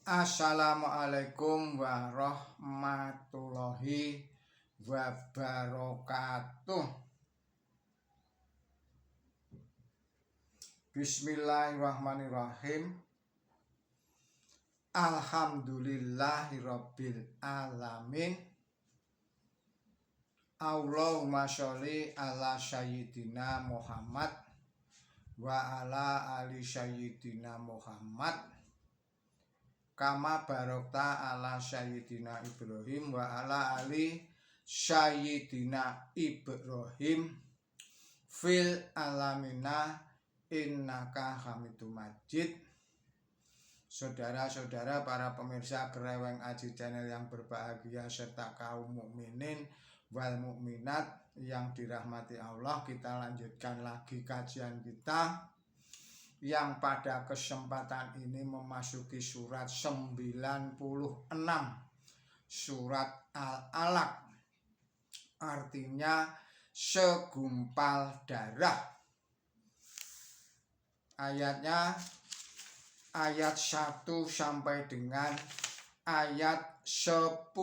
Assalamualaikum warahmatullahi wabarakatuh. Bismillahirrahmanirrahim. Alhamdulillahirabbil alamin. Allahumma sholli ala sayyidina Muhammad wa ala ali sayyidina Muhammad. Kama barokta ala sayyidina Ibrahim wa ala ali sayyidina Ibrahim fil alamina innaka hamidum majid. Saudara-saudara para pemirsa Greweng Aji Channel yang berbahagia serta kaum mukminin wal mukminat yang dirahmati Allah, kita lanjutkan lagi kajian kita yang pada kesempatan ini memasuki surat 96, surat Al-Alaq, artinya segumpal darah. Ayatnya ayat 1 sampai dengan ayat 10.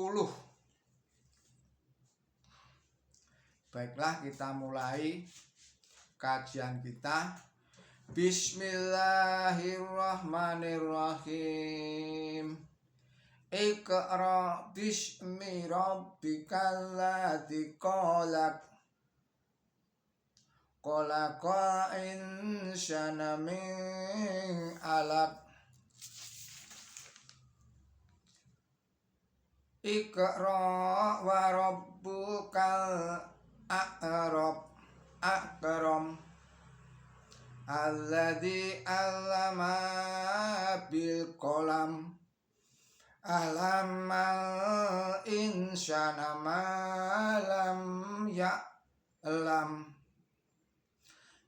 Baiklah, kita mulai kajian kita. Bismillahirrahmanirrahim. Iqra bismi rabbikal ladzi khalaq. Khalaqal insana min 'alaq. Iqra wa rabbukal akram. Alladzi 'allama bil qalam. Alamal insana ma lam ya'lam.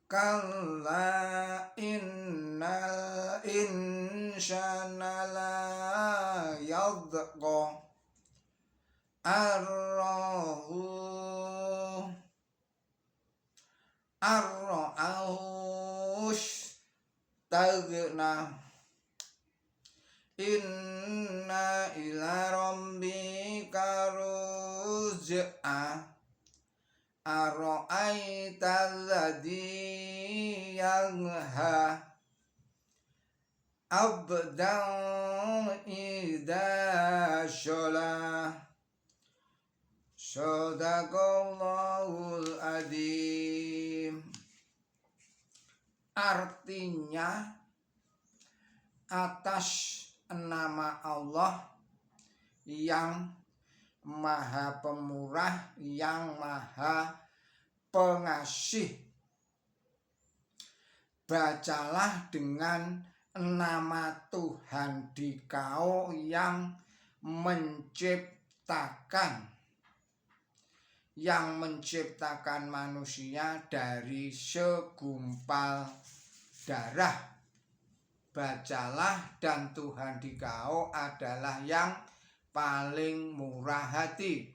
Kalla innal insana la yadqa. Arra'ahush taghna. Inna ila rabbika ruj'a. Ara'aital ladzi yanha abdan idza sholah. Shadaqallahul adzim. Artinya, atas nama Allah yang Maha Pemurah, yang Maha Pengasih, bacalah dengan nama Tuhan dikau yang menciptakan manusia dari segumpal darah. Bacalah, dan Tuhan dikau adalah yang paling murah hati,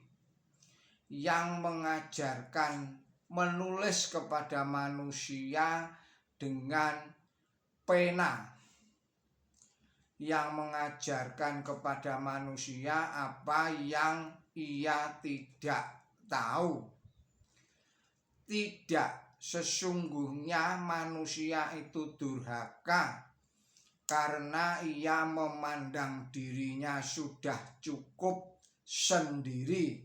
yang mengajarkan menulis kepada manusia dengan pena, yang mengajarkan kepada manusia apa yang ia tidak tahu. Tidak, sesungguhnya manusia itu durhaka karena ia memandang dirinya sudah cukup sendiri.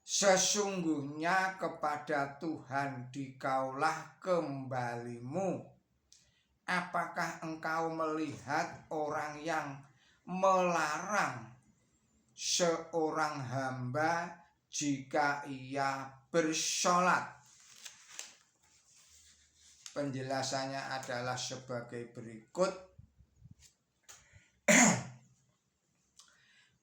Sesungguhnya kepada Tuhan dikaulah kembalimu. Apakah engkau melihat orang yang melarang seorang hamba jika ia bersolat? Penjelasannya adalah sebagai berikut.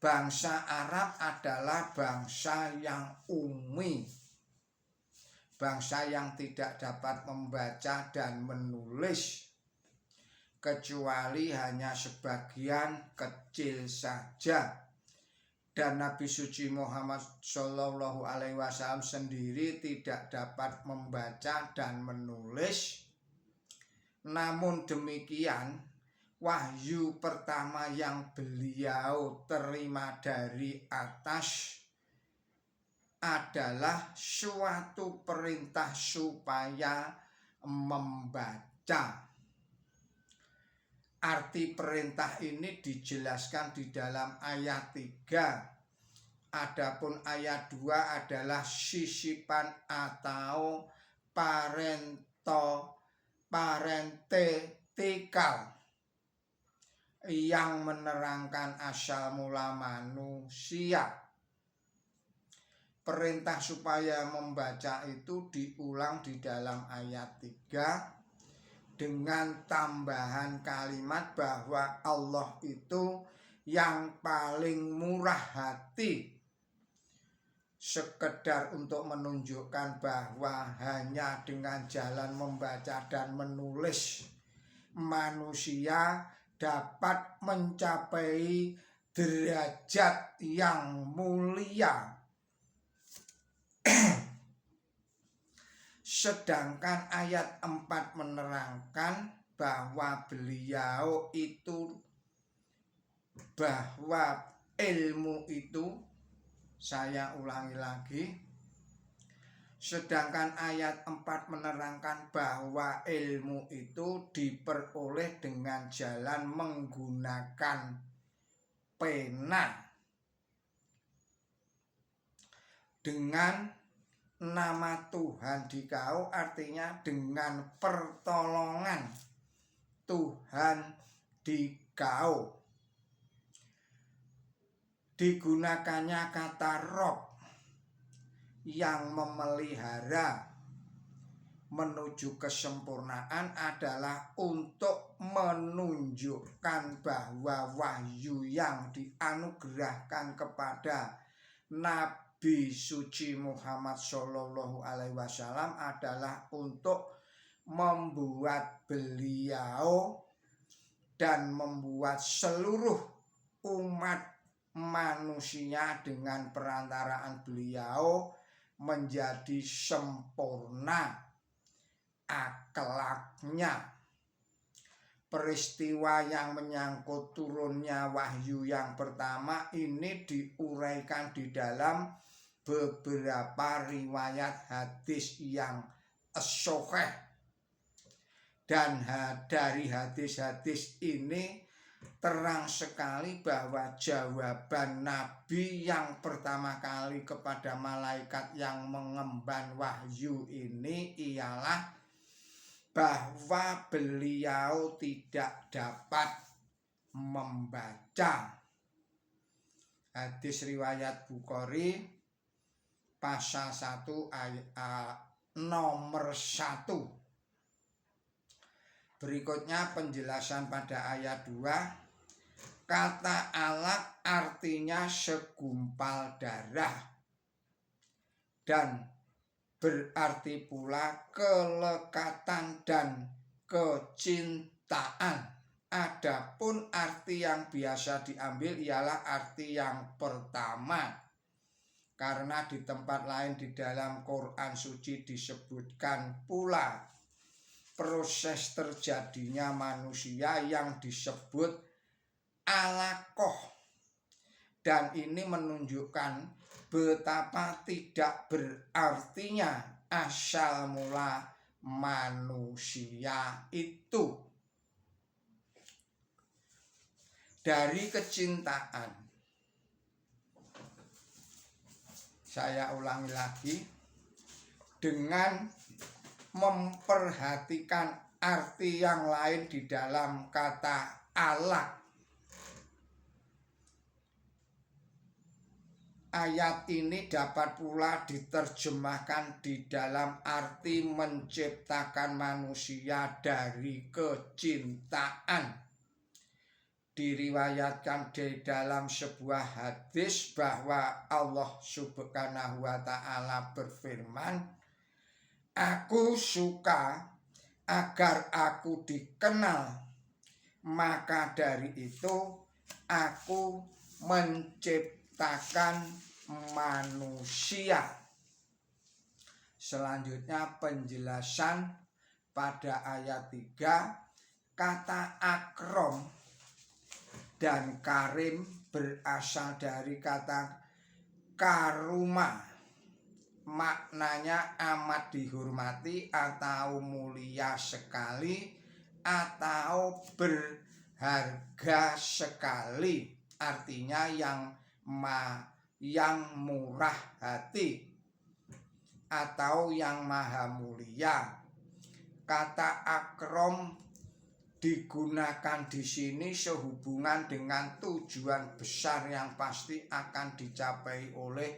Bangsa Arab adalah bangsa yang ummi, bangsa yang tidak dapat membaca dan menulis, kecuali hanya sebagian kecil saja. Dan Nabi suci Muhammad SAW sendiri tidak dapat membaca dan menulis. Namun demikian, wahyu pertama yang beliau terima dari atas adalah suatu perintah supaya membaca. Arti perintah ini dijelaskan di dalam ayat 3. Adapun ayat 2 adalah sisipan atau parentetikal yang menerangkan asal mula manusia. Perintah supaya membaca itu diulang di dalam ayat 3 dengan tambahan kalimat bahwa Allah itu yang paling murah hati, sekedar untuk menunjukkan bahwa hanya dengan jalan membaca dan menulis manusia dapat mencapai derajat yang mulia. Sedangkan ayat 4 menerangkan bahwa beliau itu, bahwa ilmu itu, saya ulangi lagi, sedangkan ayat 4 menerangkan bahwa ilmu itu diperoleh dengan jalan menggunakan pena. Dengan nama Tuhan dikau artinya dengan pertolongan Tuhan dikau. Digunakannya kata Rob yang memelihara menuju kesempurnaan adalah untuk menunjukkan bahwa wahyu yang dianugerahkan kepada Nabi suci Muhammad Shallallahu Alaihi Wasallam adalah untuk membuat beliau dan membuat seluruh umat manusia dengan perantaraan beliau menjadi sempurna akhlaknya. Peristiwa yang menyangkut turunnya wahyu yang pertama ini diuraikan di dalam beberapa riwayat hadis yang sahih, dan dari hadis-hadis ini terang sekali bahwa jawaban Nabi yang pertama kali kepada malaikat yang mengemban wahyu ini ialah bahwa beliau tidak dapat membaca. Hadis riwayat Bukhari pasal 1 ayat nomor 1. Berikutnya penjelasan pada ayat 2. Kata alaq artinya segumpal darah dan berarti pula kelekatan dan kecintaan. Adapun arti yang biasa diambil ialah arti yang pertama, karena di tempat lain di dalam Quran suci disebutkan pula proses terjadinya manusia yang disebut alaqah, dan ini menunjukkan betapa tidak berartinya asal mula manusia itu. Dari kecintaan, saya ulangi lagi, dengan memperhatikan arti yang lain di dalam kata alaq. Ayat ini dapat pula diterjemahkan di dalam arti menciptakan manusia dari kecintaan. Diriwayatkan di dalam sebuah hadis bahwa Allah Subhanahu wa ta'ala berfirman, "Aku suka agar aku dikenal, maka dari itu aku menciptakan manusia." Selanjutnya penjelasan pada ayat 3. Kata akrom Dan karim berasal dari kata karuma, maknanya amat dihormati atau mulia sekali atau berharga sekali, artinya yang murah hati atau yang maha mulia. Kata akrom digunakan di sini sehubungan dengan tujuan besar yang pasti akan dicapai oleh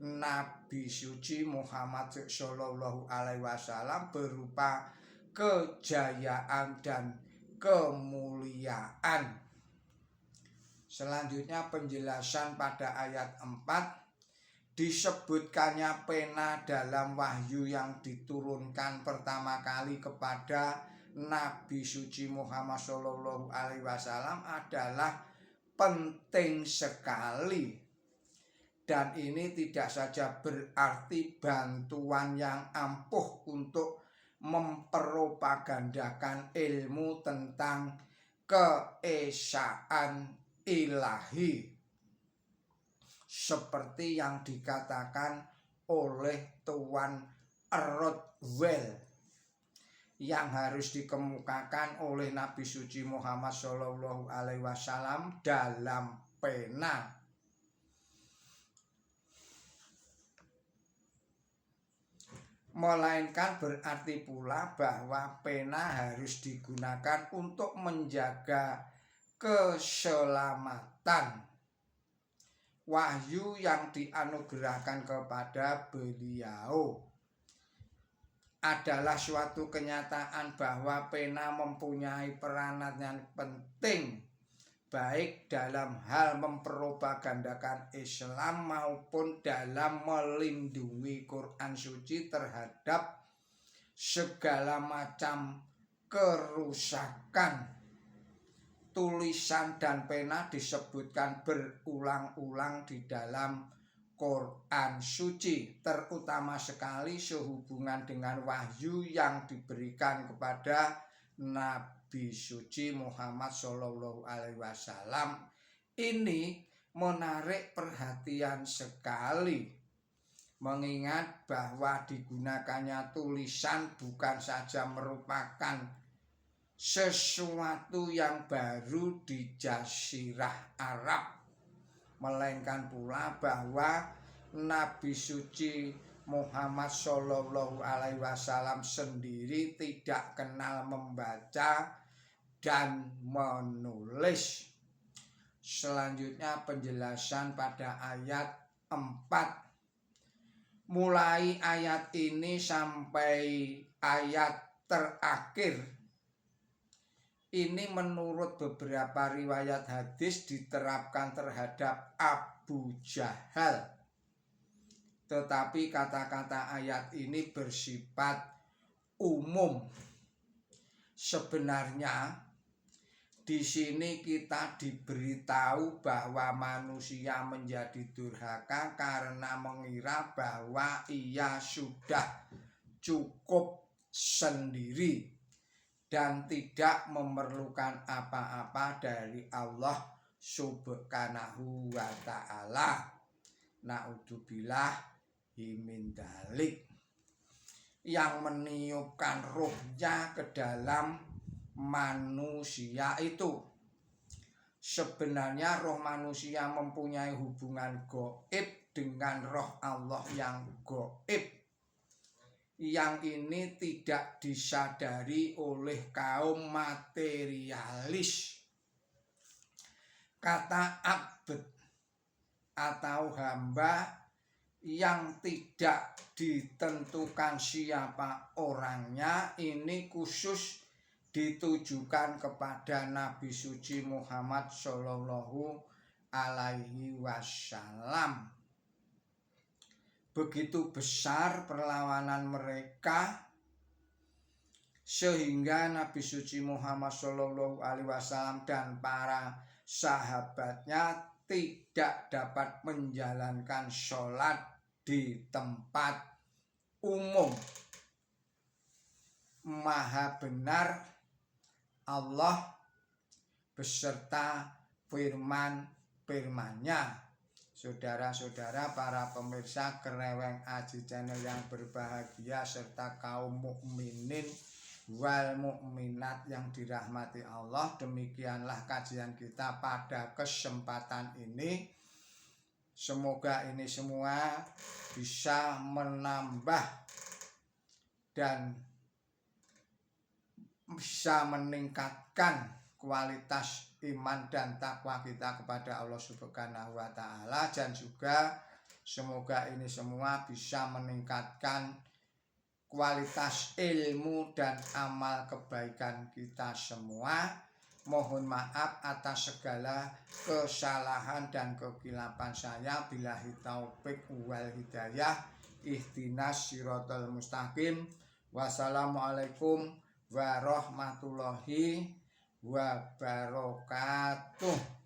Nabi suci Muhammad Shallallahu Alaihi Wasallam berupa kejayaan dan kemuliaan. Selanjutnya penjelasan pada ayat 4, disebutkannya pena dalam wahyu yang diturunkan pertama kali kepada Nabi suci Muhammad Shallallahu Alaihi Wasallam adalah penting sekali, dan ini tidak saja berarti bantuan yang ampuh untuk mempropagandakan ilmu tentang keesaan ilahi seperti yang dikatakan oleh Tuan Rothwell yang harus dikemukakan oleh Nabi suci Muhammad Shallallahu Alaihi Wasallam dalam pena. Melainkan berarti pula bahwa pena harus digunakan untuk menjaga keselamatan. Wahyu yang dianugerahkan kepada beliau adalah suatu kenyataan bahwa pena mempunyai peranan yang penting baik dalam hal mempropagandakan Islam maupun dalam melindungi Quran suci terhadap segala macam kerusakan. Tulisan dan pena disebutkan berulang-ulang di dalam Quran suci, terutama sekali sehubungan dengan wahyu yang diberikan kepada Nabi suci Muhammad Shallallahu Alaihi Wasallam. Ini menarik perhatian sekali, mengingat bahwa digunakannya tulisan bukan saja merupakan sesuatu yang baru di Jazirah Arab, melainkan pula bahwa Nabi suci Muhammad Shallallahu Alaihi Wasallam sendiri tidak kenal membaca dan menulis. Selanjutnya penjelasan pada ayat 4. Mulai ayat ini sampai ayat terakhir ini menurut beberapa riwayat hadis diterapkan terhadap Abu Jahal. Tetapi kata-kata ayat ini bersifat umum. Sebenarnya di sini kita diberitahu bahwa manusia menjadi durhaka karena mengira bahwa ia sudah cukup sendiri dan tidak memerlukan apa-apa dari Allah Subhanahu wa ta'ala. Na'udzubillah min dzalik. Yang meniupkan ruhnya ke dalam manusia itu. Sebenarnya roh manusia mempunyai hubungan gaib dengan roh Allah yang gaib. Yang ini tidak disadari oleh kaum materialis. Kata abd atau hamba yang tidak ditentukan siapa orangnya ini khusus ditujukan kepada Nabi suci Muhammad Shallallahu Alaihi Wasallam. Begitu besar perlawanan mereka sehingga Nabi suci Muhammad Shallallahu Alaihi Wasallam dan para sahabatnya tidak dapat menjalankan sholat di tempat umum. Maha benar Allah beserta firman-firmannya. Saudara-saudara para pemirsa Kreweng Aji Channel yang berbahagia serta kaum mukminin wal mukminat yang dirahmati Allah, demikianlah kajian kita pada kesempatan ini. Semoga ini semua bisa menambah dan bisa meningkatkan kualitas iman dan takwa kita kepada Allah Subhanahu wa Ta'ala, dan juga semoga ini semua bisa meningkatkan kualitas ilmu dan amal kebaikan kita semua. Mohon maaf atas segala kesalahan dan kekilapan saya. Billahi taufik wal hidayah. Ihdinas siratal mustaqim. Wassalamualaikum warahmatullahi wabarakatuh.